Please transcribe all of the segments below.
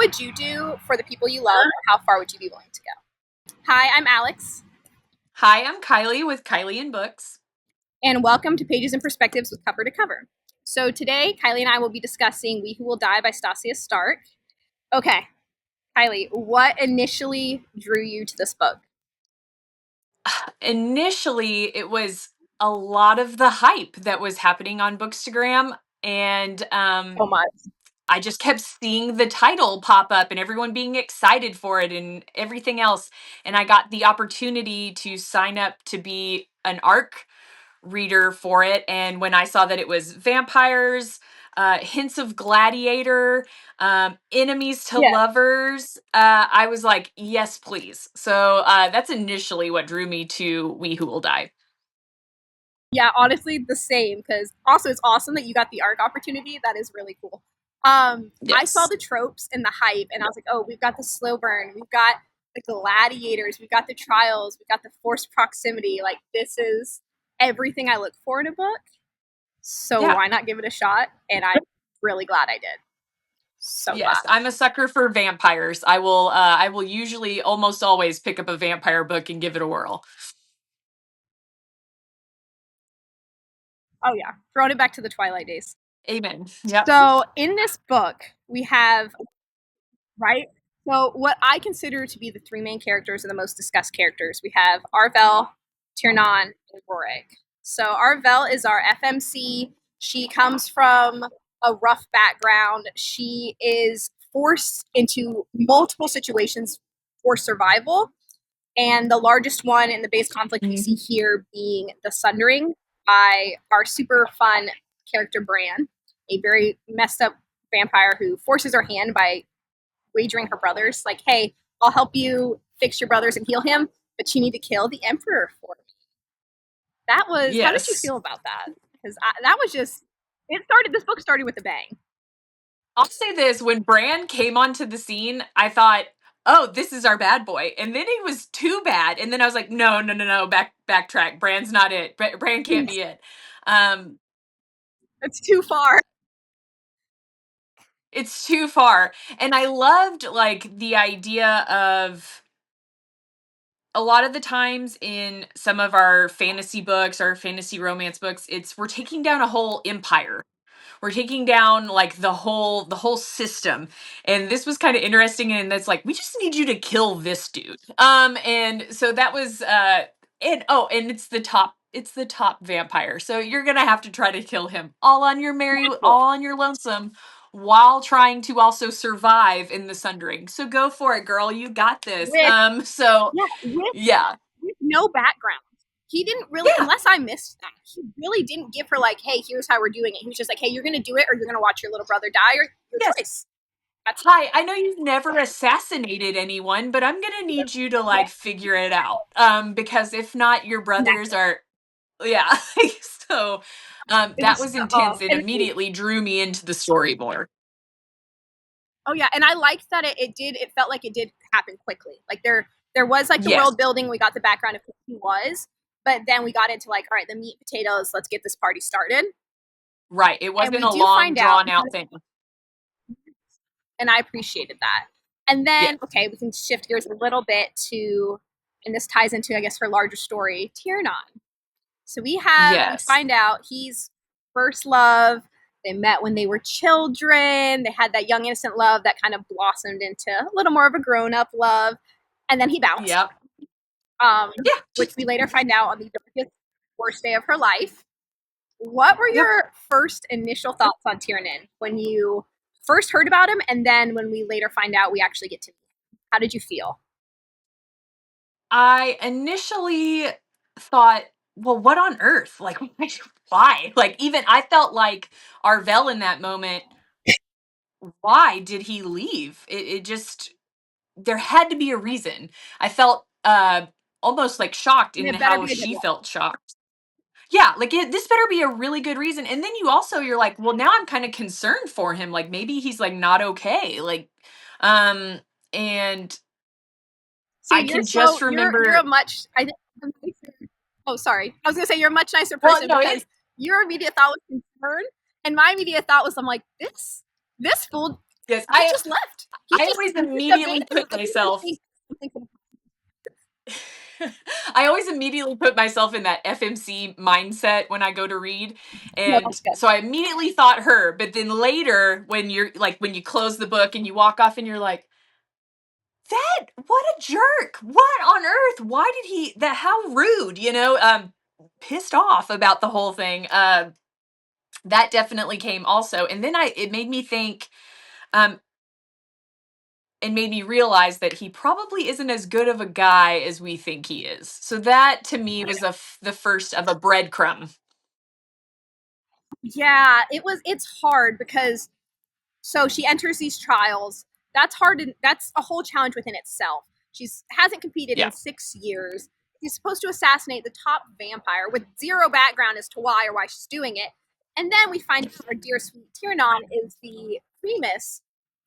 would you do for the people you love, and how far would you be willing to go? Hi, I'm Alex. Hi, I'm Kylie with Kylie and Books. And welcome to Pages and Perspectives with Cover to Cover. So today, Kylie and I will be discussing We Who Will Die by Stasia Stark. Okay, Kylie, what initially drew you to this book? Initially, it was a lot of the hype that was happening on Bookstagram, and So much. I just kept seeing the title pop up and everyone being excited for it and everything else. And I got the opportunity to sign up to be an ARC reader for it. And when I saw that it was vampires, hints of gladiator, enemies to Yeah. lovers, I was like, yes, please. So that's initially what drew me to We Who Will Die. Yeah, honestly, the same. Because also, it's awesome that you got the ARC opportunity. That is really cool. I saw Yes. the tropes and the hype, and I was like, oh, we've got the slow burn, we've got the gladiators, we've got the trials, we've got the forced proximity. Like, this is everything I look for in a book. So Yeah. why not give it a shot? And I'm really glad I did. So Yes, glad. I'm a sucker for vampires. I will usually almost always pick up a vampire book and give it a whirl. Oh yeah, throwing it back to the Twilight days. Amen. Yep. So in this book, we have right. So what I consider to be the three main characters and the most discussed characters, we have Arvel, Tiernan, and Rorik. So Arvel is our FMC. She comes from a rough background. She is forced into multiple situations for survival. And the largest one in the base conflict we see here being the Sundering by our super fun character Bran, a very messed up vampire who forces her hand by wagering her brothers, like, hey, I'll help you fix your brothers and heal him, but you need to kill the Emperor for me. That was, how did you Yes. feel about that? Because that was just, this book started with a bang. I'll say this, when Bran came onto the scene, I thought, "Oh, this is our bad boy." And then he was too bad. And then I was like, "No, no, no, no, backtrack. Bran's not it. Bran can't be it." Um It's too far. it's too far. And I loved like the idea of a lot of the times in some of our fantasy books, our fantasy romance books, it's we're taking down a whole empire. We're taking down like the whole system. And this was kind of interesting, and it's like we just need you to kill this dude. And so that was and it's the top vampire. So you're going to have to try to kill him all on your merry, all on your lonesome, while trying to also survive in the Sundering. So go for it, girl. You got this. With, So yeah, with, yeah. with no background. He didn't really, Yeah. unless I missed that, he really didn't give her, like, hey, here's how we're doing it. He was just like, hey, you're going to do it or you're going to watch your little brother die or your Yes. choice. That's Hi, I know you've never assassinated anyone, but I'm gonna need you to like figure it out. Because if not, your brothers are, yeah. So it that was was intense and and immediately drew me into the story more. oh yeah, and I liked that it felt like it did happen quickly. Like there was like the Yes, world building, we got the background of who he was, but then we got into like, all right, the meat and potatoes, let's get this party started. right. It And wasn't we a do long find out, drawn out thing. and I appreciated that. And then, Yes, okay, we can shift gears a little bit to, and this ties into, I guess, her larger story, Tiernan. So we yes, find out he's first love. They met when they were children. They had that young innocent love that kind of blossomed into a little more of a grown up love, and then he bounced. yep, yeah, Which just we later find out on the darkest, worst day of her life. What were yep. your first initial thoughts on Tiernan when you first heard about him, and then when we later find out we actually get to meet him? How did you feel? I initially thought, well, what on earth? Like, why? Like, even I felt like Arvel in that moment. Why did he leave? It just there had to be a reason. I felt almost like shocked And in it better how be a good she one. felt shocked. Yeah, like this better be a really good reason. And then you're like, well, now I'm kind of concerned for him. Like maybe he's like not okay. Like, um, and See, I can just you're a remember. much I think. Oh, sorry. I was gonna say you're a much nicer Well, person no, because your immediate thought was concern, and my immediate thought was, I'm like, this fool. Yes, He just left. I always He just immediately abandoned put them. I didn't even myself think something could I always immediately put myself in that FMC mindset when I go to read. no, And that's good. so I immediately thought her, but then later when you're like when you close the book and you walk off and you're like, that what a jerk. What on earth? Why did he that how rude, pissed off about the whole thing. That definitely came also. And then I it made me think um and made me realize that he probably isn't as good of a guy as we think he is. So that to me was the first of a breadcrumb. Yeah, it's hard because so she enters these trials. That's hard and that's a whole challenge within itself. She's hasn't competed Yeah. in 6 years. She's supposed to assassinate the top vampire with zero background as to why or why she's doing it. And then we find our dear sweet Tiernan is the primus,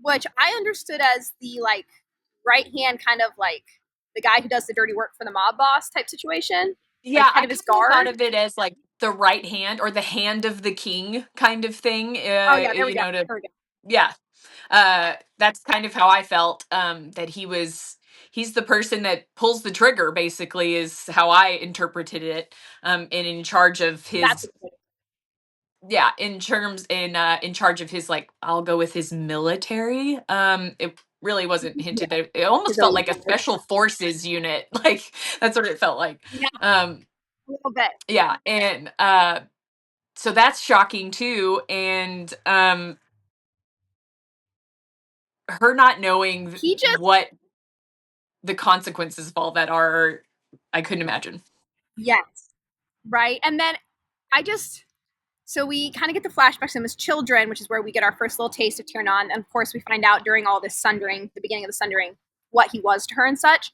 which I understood as the like right hand kind of like the guy who does the dirty work for the mob boss type situation, like Yeah, head I of his kind of thought guard. of it as like the right hand or the hand of the king kind of thing. Oh yeah, there we go. To There we go. yeah. That's kind of how I felt that he's the person that pulls the trigger basically is how I interpreted it. And in charge of That's his a good yeah, in charge of his like I'll go with his military. It really wasn't hinted yeah, that it almost his felt elite like a guard. special forces unit. Like that's what it felt like. Yeah, Um a little bit. yeah, and so that's shocking too and her not knowing He just what the consequences of all that are I couldn't imagine. yes, right. And then I just so we kind of get the flashbacks to them as children, which is where we get our first little taste of Tiernan. And of course, we find out during all this sundering, the beginning of the sundering, what he was to her and such.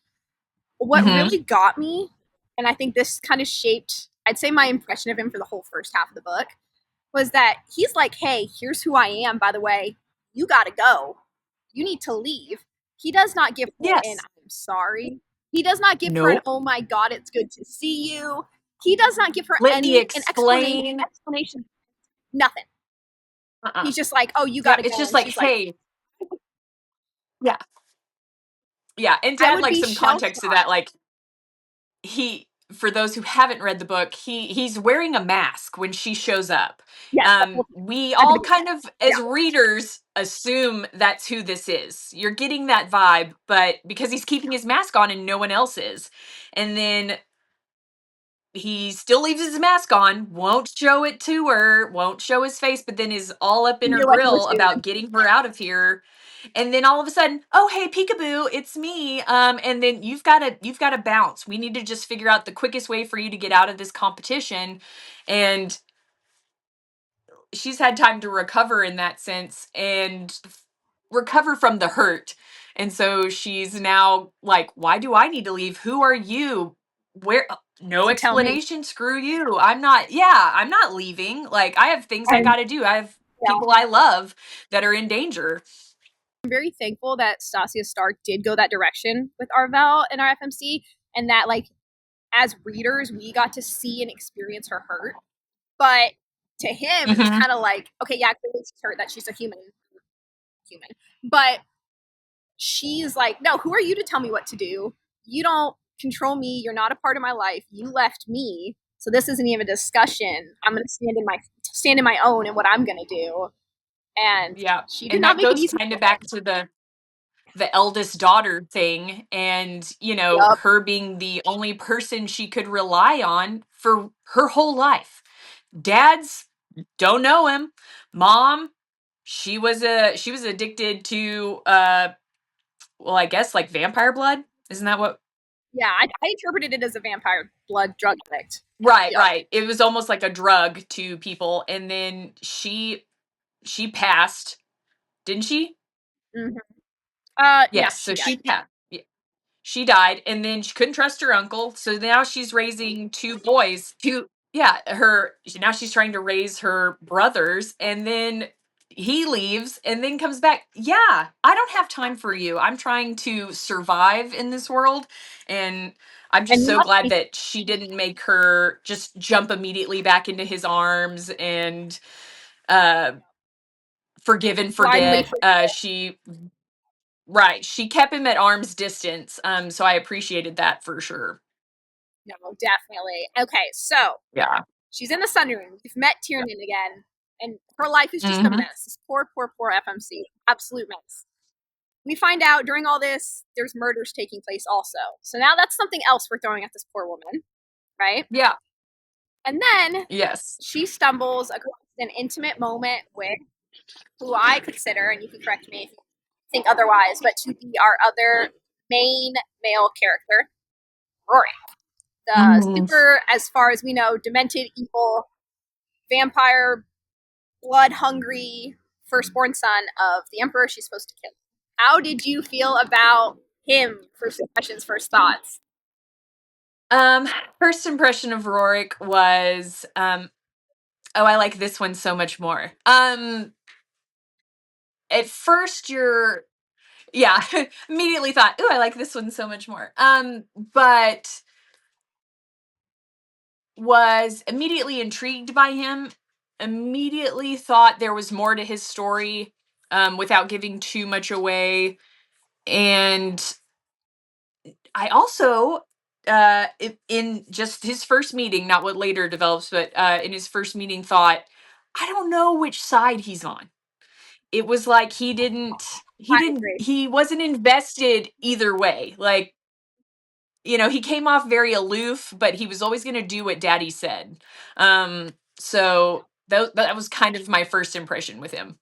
What Mhm. really got me, and I think this kind of shaped, I'd say, my impression of him for the whole first half of the book, was that he's like, hey, here's who I am, by the way. You gotta go. You need to leave. He does not give her an Yes. I'm sorry. He does not give her an Nope. oh my god, it's good to see you. He does not give her Let me any an explanation explain. explanation. Nothing. Uh-uh. He's just like, oh, you Yeah, gotta it's go. just And like, she's like, hey, yeah. Yeah, and to I add would like be some shell context to that shocked. like he for those who haven't read the book, he's wearing a mask when she shows up. Yes, the whole thing. We At the all beginning. kind of Yeah. as readers assume that's who this is. You're getting that vibe, but because he's keeping his mask on and no one else is. And then he still leaves his mask on, won't show it to her, won't show his face, but then is all up in And her you're like, what grill dude? about getting her out of here. And then all of a sudden, oh hey peekaboo, it's me. And then you've got to bounce. We need to just figure out the quickest way for you to get out of this competition. And she's had time to recover in that sense and recover from the hurt. And so she's now like, why do I need to leave? Who are you? Where? No To tell me. explanation. Screw you. I'm not leaving. Like, I have things I And got to do. I have yeah, people I love that are in danger. I'm very thankful that Stasia Stark did go that direction with Arvel and our FMC, and that like as readers we got to see and experience her hurt. But to him, it was Hmm. kind of like, okay, yeah, clearly she's hurt that she's a human, but she's like, no, who are you to tell me what to do? You don't control me. You're not a part of my life. You left me, so this isn't even a discussion. I'm gonna stand in my own and what I'm gonna do. And Yeah. she did And not that make it goes easy kind for of back him. to the eldest daughter thing and Yup. her being the only person she could rely on for her whole life. Dad's don't know him. Mom, she was addicted to well, I guess like vampire blood. Isn't that what? Yeah, I interpreted it as a vampire blood drug addict. Right, Yep. right. It was almost like a drug to people and then she passed, didn't she? Mm-hmm. Yeah, Yes, so she died. she passed. She died and then she couldn't trust her uncle, so now she's raising two boys, two yeah, her now she's trying to raise her brothers and then he leaves and then comes back. Yeah, I don't have time for you. I'm trying to survive in this world and I'm And just you so must glad be that she didn't make her just jump immediately back into his arms and uh forgive and blindly forget. forget. She kept him at arm's distance. So I appreciated that for sure. No, definitely. Okay, so Yeah. she's in the sunroom. We've met Tiernan again, and her life is just a Hmm. mess. This poor, poor, poor FMC. Absolute mess. We find out during all this, there's murders taking place also. So now that's something else we're throwing at this poor woman, right? Yeah. And then Yes. she stumbles across an intimate moment with who I consider, and you can correct me if you think otherwise, but to be our other main male character, Rory. The Mm. super, as far as we know, demented, evil, vampire, blood hungry firstborn son of the Emperor she's supposed to kill. How did you feel about him? First impressions, first thoughts. Um, First impression of Rorik was, oh, I like this one so much more. At first yeah, immediately thought, oh, I like this one so much more. But was immediately intrigued by him, immediately thought there was more to his story, without giving too much away. And I also, in just his first meeting, not what later develops, but in his first meeting, thought, I don't know which side he's on. It was like I agree. he wasn't invested either way. Like, he came off very aloof, but he was always going to do what daddy said. So that was kind of my first impression with him.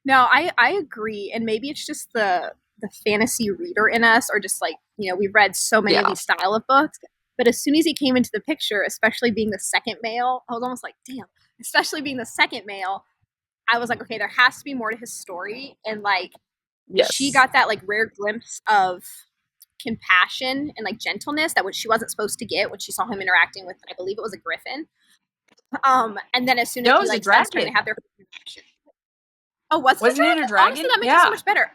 No, I agree, and maybe it's just the fantasy reader in us, or just like we've read so many of Yeah. these style of books. But as soon as he came into the picture, especially being the second male, I was almost like, damn. Especially being the second male, I was like, okay, there has to be more to his story, and like she Yes. got that like rare glimpse of compassion and like gentleness that she wasn't supposed to get when she saw him interacting with, I believe it was a griffin. And then as soon as No, it he was a like spends time, they dragon. have their interaction. Oh, was it a Wasn't it a dragon? Honestly, dragon? that makes it so Yeah. much better.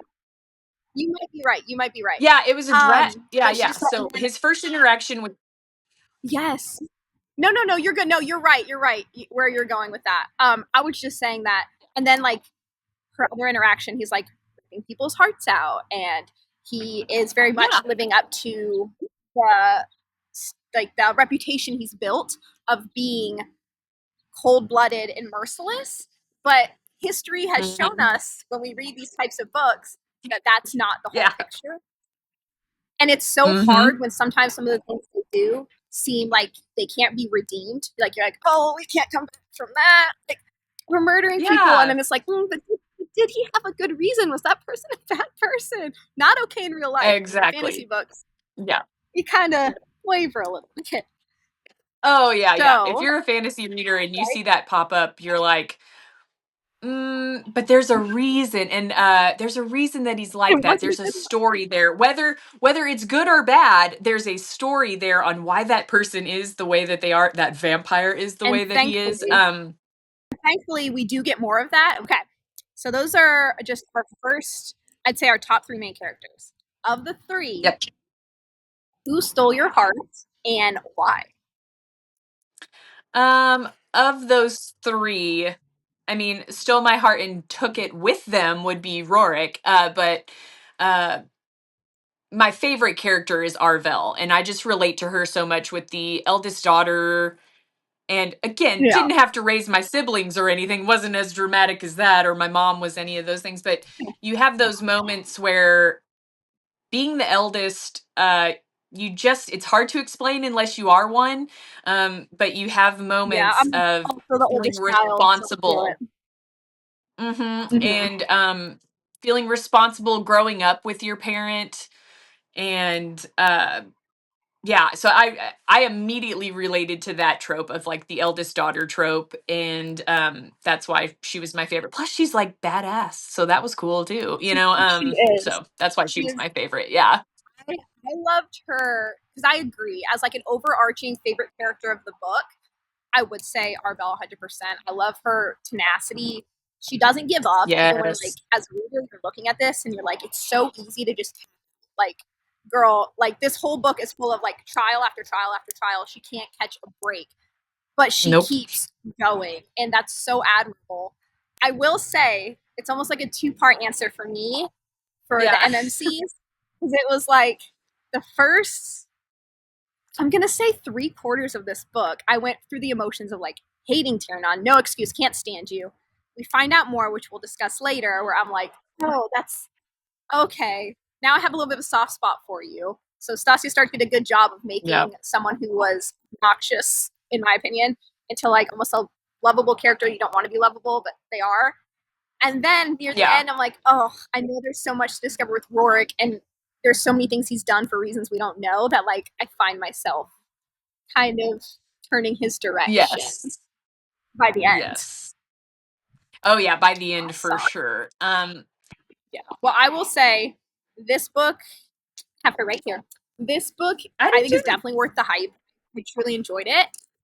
You might be right. You might be right. Yeah, it was a yeah, But she yeah. just and So then, his first interaction with yes. No, no, no. You're good. No, you're right. You're right. Where you're going with that. I was just saying that, and then like her other interaction, he's like ripping people's hearts out, and he is very much yeah. living up to the the reputation he's built of being cold blooded and merciless. But history has shown Mhm. us when we read these types of books that that's not the whole Yeah. picture. And it's so Mhm. hard when sometimes some of the things they do seem like they can't be redeemed. Like you're like, oh, we can't come back from that. Like we're murdering people, and Yeah. then it's like, but did he have a good reason? Was that person a bad person? Not okay in real life. In fantasy Exactly. books, Yeah. you kind of waver a little bit. Oh, yeah, yeah. If So, you're a fantasy reader and you right? see that pop up, you're like, but there's a reason, and there's a reason that he's like that. What's There's a story there. Whether it's good or bad, there's a story there on why that person is the way that they are, that vampire is the and way that he is. thankfully, we do get more of that. Okay, so those are just our first. I'd say our top three main characters. Of the three, Yep. who stole your heart and why? Of those three, I mean, stole my heart and took it with them would be Rorik. But uh my favorite character is Arvel, and I just relate to her so much with the eldest daughter. And again, Yeah, didn't have to raise my siblings or anything, wasn't as dramatic as that, or my mom was any of those things. But you have those moments where being the eldest, it's hard to explain unless you are one. But you have yeah. moments I'm of also the feeling oldest child, so I feel responsible. it. And Mm-hmm. feeling responsible growing up with your parent. And yeah, so I immediately related to that trope of like the eldest daughter trope, and that's why she was my favorite. Plus she's like badass, so that was cool too, She is. so that's why she She was is. my favorite. Yeah. I loved her because I agree. As like an overarching favorite character of the book, I would say Arbel 100%. I love her tenacity. She doesn't give up, even when like Yes. as a reader you're looking at this and you're like, it's so easy to just like, girl, like this whole book is full of like trial after trial after trial. She can't catch a break, but she Nope. keeps going, and that's so admirable. I will say it's almost like a two-part answer for me for the Yeah. MMCs because it was like the first, I'm gonna say 3/4 of this book, I went through the emotions of like hating Tiernan, no excuse, can't stand you. We find out more, which we'll discuss later, where I'm like, oh, that's okay. Now I have a little bit of a soft spot for you. So Stasia Stark did a good job of Yep. making someone who was obnoxious, in my opinion, into like almost a lovable character. You don't want to be lovable, but they are. And then near the Yeah. end, I'm like, oh, I know there's so much to discover with Rorik, and there's so many things he's done for reasons we don't know that like I find myself kind of turning his direction Yes. by the end. Yes. Oh yeah, by the end for Sorry. sure. Yeah. Well, I will say this book, have her right here. This book, I I did think, is too. definitely worth the hype. I truly enjoyed it.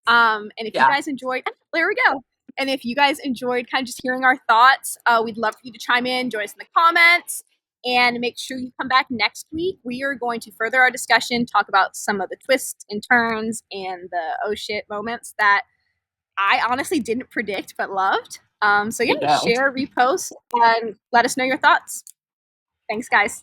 And if you Yeah. guys enjoyed, there we go. And if you guys enjoyed kind of just hearing our thoughts, we'd love for you to chime in, join us in the comments, and make sure you come back next week. We are going to further our discussion, talk about some of the twists and turns and the oh shit moments that I honestly didn't predict but loved. So yeah, No. share, repost, and let us know your thoughts. Thanks, guys.